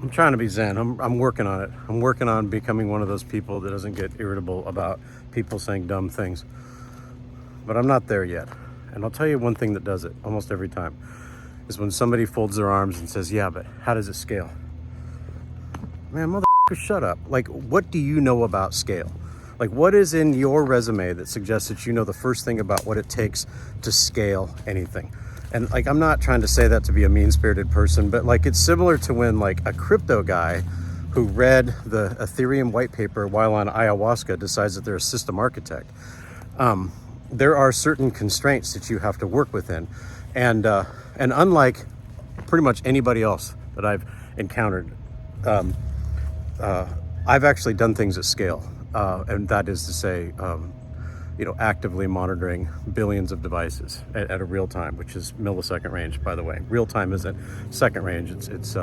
I'm trying to be zen. I'm working on it. I'm working on becoming one of those people that doesn't get irritable about people saying dumb things. But I'm not there yet. And I'll tell you one thing that does it almost every time is when somebody folds their arms and says, yeah, but how does it scale? Man, motherfucker, shut up. Like, what do you know about scale? Like, what is in your resume that suggests that you know the first thing about what it takes to scale anything? And like, I'm not trying to say that to be a mean-spirited person, but like, it's similar to when like a crypto guy who read the Ethereum white paper while on ayahuasca decides that they're a system architect. There are certain constraints that you have to work within. And unlike pretty much anybody else that I've encountered, I've actually done things at scale. And that is to say, actively monitoring billions of devices at a real time, which is millisecond range, by the way. Real time isn't second range. It's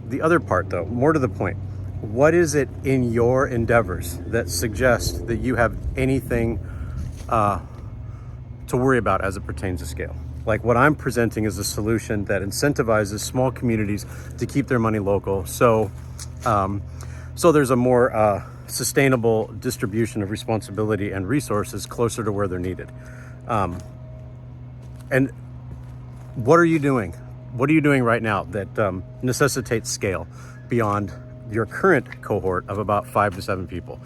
the other part, though, more to the point. What is it in your endeavors that suggests that you have anything to worry about as it pertains to scale? Like, what I'm presenting is a solution that incentivizes small communities to keep their money local. So there's a more sustainable distribution of responsibility and resources closer to where they're needed. And what are you doing? What are you doing right now that necessitates scale beyond your current cohort of about 5 to 7 people?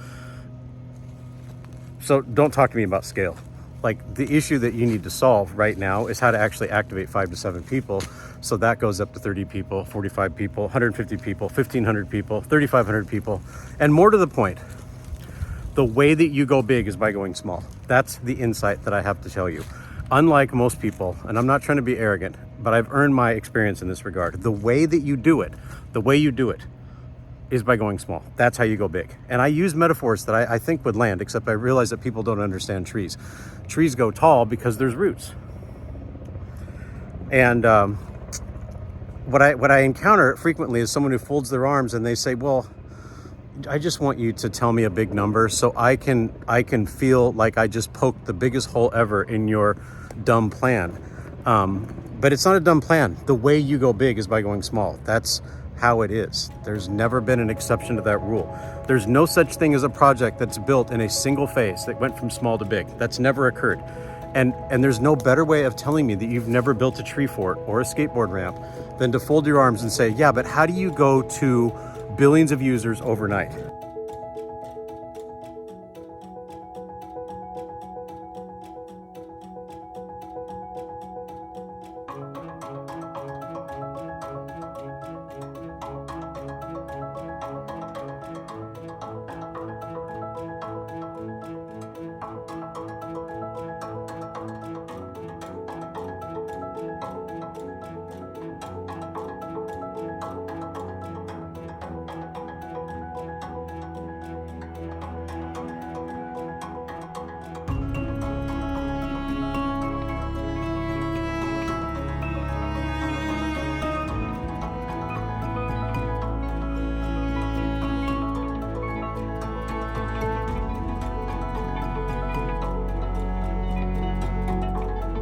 So don't talk to me about scale. Like, the issue that you need to solve right now is how to actually activate 5 to 7 people. So that goes up to 30 people, 45 people, 150 people, 1,500 people, 3,500 people. And more to the point, the way that you go big is by going small. That's the insight that I have to tell you. Unlike most people, and I'm not trying to be arrogant, but I've earned my experience in this regard. The way you do it is by going small. That's how you go big. And I use metaphors that I think would land, except I realize that people don't understand trees. Trees go tall because there's roots. And what I encounter frequently is someone who folds their arms and they say, well, I just want you to tell me a big number so I can feel like I just poked the biggest hole ever in your dumb plan. But it's not a dumb plan. The way you go big is by going small. That's how it is. There's never been an exception to that rule. There's no such thing as a project that's built in a single phase that went from small to big. That's never occurred. And there's no better way of telling me that you've never built a tree fort or a skateboard ramp than to fold your arms and say, yeah, but how do you go to billions of users overnight?